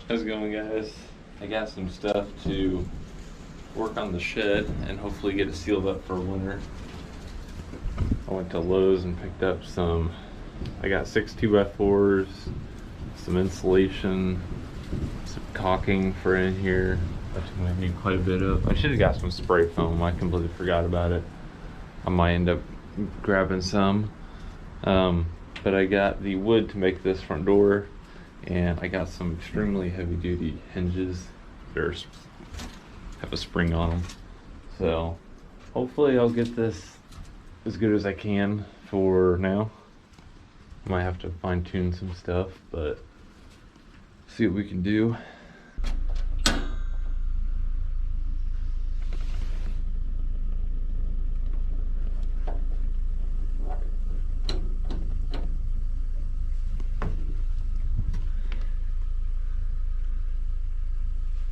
How's it going, guys? I got some stuff to work on the shed and hopefully get it sealed up for winter. I went to Lowe's and picked up I got 6 2x4s, some insulation, some caulking for in here, which I'm gonna need quite a bit of. I should have got some spray foam. I completely forgot about it. I might end up grabbing some. But I got the wood to make this front door, and I got some extremely heavy duty hinges that have a spring on them. So hopefully I'll get this as good as I can for now. Might have to fine tune some stuff, but see what we can do.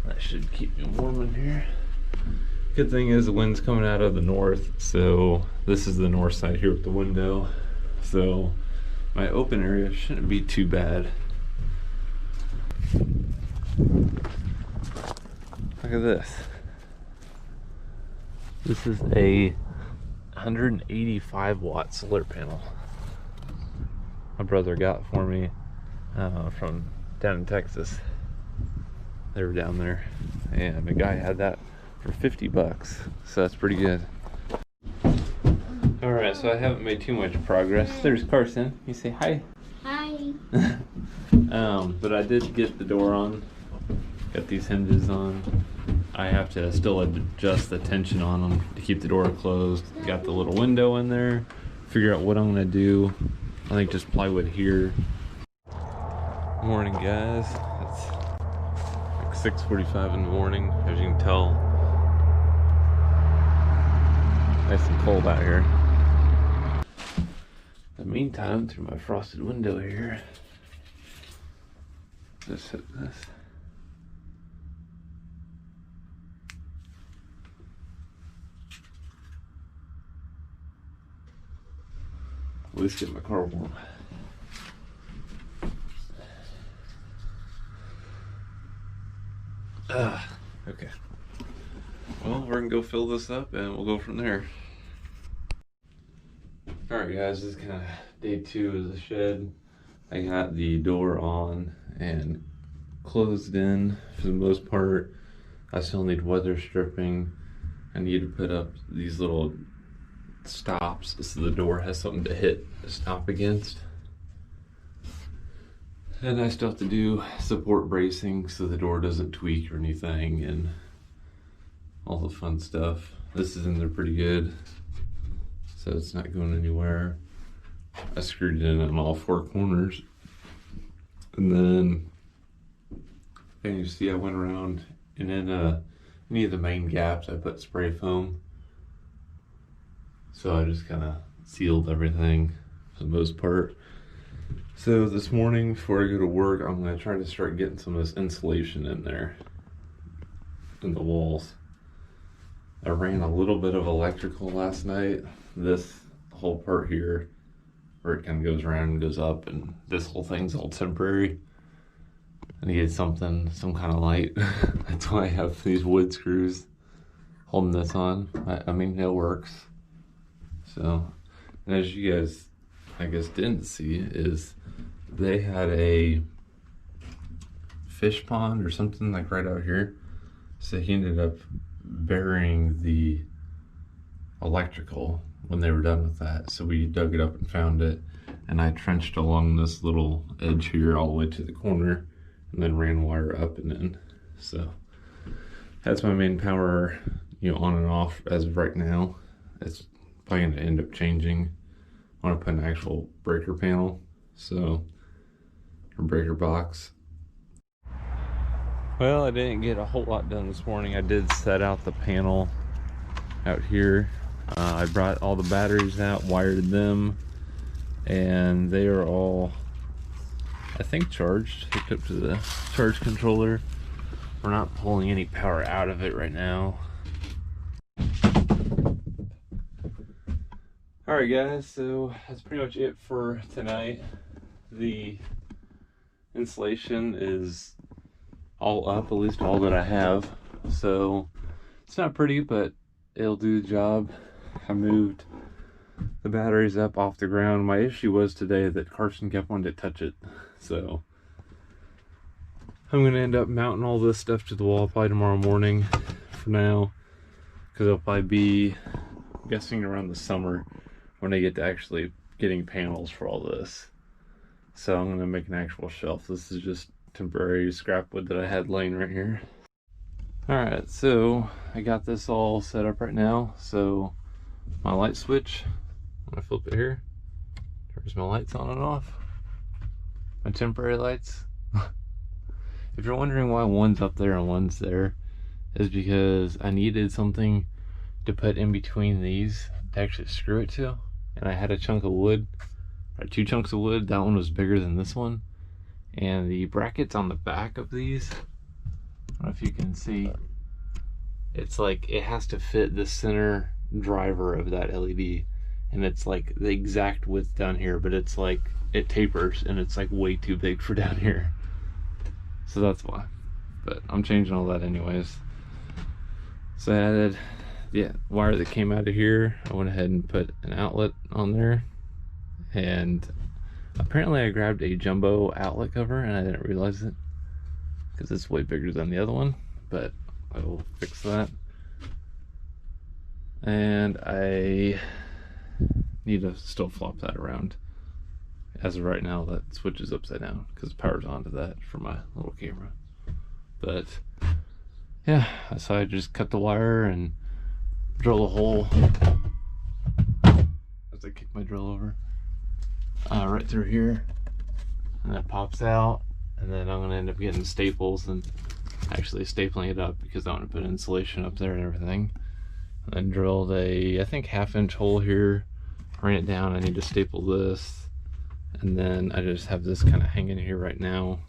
That should keep me warm in here. Good thing is the wind's coming out of the north, so this is the north side here with the window. So my open area shouldn't be too bad. Look at this. This is a 185 watt solar panel my brother got for me from down in Texas. They were down there, and the guy had that for 50 bucks, so that's pretty good. All right, so I haven't made too much progress. There's Carson. You say hi. Hi. But I did get the door on, got these hinges on. I have to still adjust the tension on them to keep the door closed. Got the little window in there, figure out what I'm gonna do. I think just plywood here. Morning, guys. It's like 6:45 in the morning, as you can tell. Nice and cold out here. In the meantime, through my frosted window here, just hit this. At least get my car warm. Okay. Well, we're gonna go fill this up and we'll go from there. Alright guys, this is kind of day 2 of the shed. I got the door on and closed in for the most part. I still need weather stripping. I need to put up these little stops so the door has something to hit to stop against. And I still have to do support bracing so the door doesn't tweak or anything, and all the fun stuff. This is in there pretty good, so it's not going anywhere. I screwed it in on all 4 corners. And then, and you see I went around, and in any of the main gaps I put spray foam. So I just kind of sealed everything for the most part. So this morning before I go to work, I'm going to try to start getting some of this insulation in there, in the walls. I ran a little bit of electrical last night. This whole part here, where it kind of goes around and goes up, and this whole thing's all temporary. I needed some kind of light. That's why I have these wood screws holding this on. I mean, it works. So, and as you guys, I guess, didn't see, is they had a fish pond or something like right out here. So he ended up burying the electrical when they were done with that. So we dug it up and found it, and I trenched along this little edge here all the way to the corner, and then ran wire up and in. So that's my main power, on and off as of right now. It's probably going to end up changing. I want to put an actual breaker panel, or breaker box. Well, I didn't get a whole lot done this morning. I did set out the panel out here. I brought all the batteries out, wired them, and they are all, I think, charged, hooked up to the charge controller. We're not pulling any power out of it right now. Alright guys, so that's pretty much it for tonight. The insulation is all up, at least all that I have. So it's not pretty, but it'll do the job. I moved the batteries up off the ground. My issue was today that Carson kept wanting to touch it. So I'm going to end up mounting all this stuff to the wall probably tomorrow morning for now. Because it'll probably be, I'm guessing, around the summer when I get to actually getting panels for all this. So I'm going to make an actual shelf. This is just temporary scrap wood that I had laying right here. Alright, so I got this all set up right now. So my light switch, I'm going to flip it here. Turns my lights on and off. My temporary lights. If you're wondering why one's up there and one's there, is because I needed something to put in between these to actually screw it to. And I had a chunk of wood, or 2 chunks of wood. That one was bigger than this one. And the brackets on the back of these, I don't know if you can see, it's like it has to fit the center driver of that LED. And it's like the exact width down here, but it's like it tapers and it's like way too big for down here. So that's why. But I'm changing all that anyways. So I added the wire that came out of here. I went ahead and put an outlet on there. And apparently I grabbed a jumbo outlet cover and I didn't realize it because it's way bigger than the other one, but I will fix that. And I need to still flop that around. As of right now, that switch is upside down because power's onto that for my little camera. But yeah, so I just cut the wire and drill a hole as I kick my drill over right through here, and that pops out. And then I'm gonna end up getting staples and actually stapling it up because I want to put insulation up there and everything. And then drilled a, I think, 1/2-inch hole here, ran it down. I need to staple this, and then I just have this kind of hanging here right now.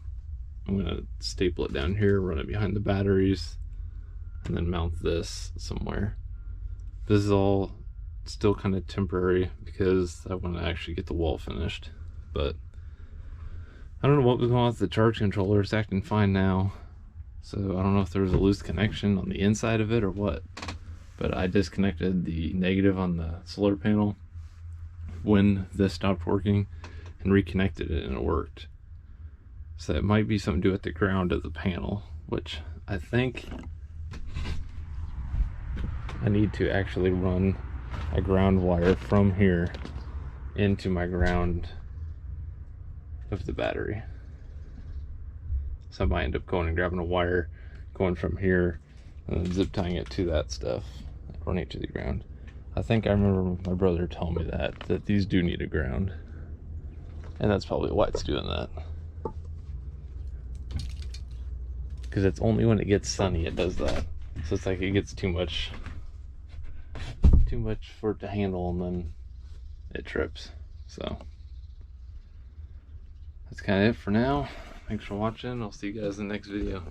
I'm gonna staple it down here, run it behind the batteries, and then mount this somewhere. This is all still kind of temporary because I want to actually get the wall finished. But I don't know what was going on with the charge controller. It's acting fine now. So I don't know if there was a loose connection on the inside of it or what. But I disconnected the negative on the solar panel when this stopped working and reconnected it, and it worked. So it might be something to do with the ground of the panel, which I think I need to actually run a ground wire from here into my ground of the battery. So I might end up going and grabbing a wire, going from here, and then zip tying it to that stuff, running it to the ground. I think I remember my brother telling me that these do need a ground. And that's probably why it's doing that. Because it's only when it gets sunny it does that. So it's like it gets too much for it to handle, and then it trips. So that's kind of it for now. Thanks for watching. I'll see you guys in the next video.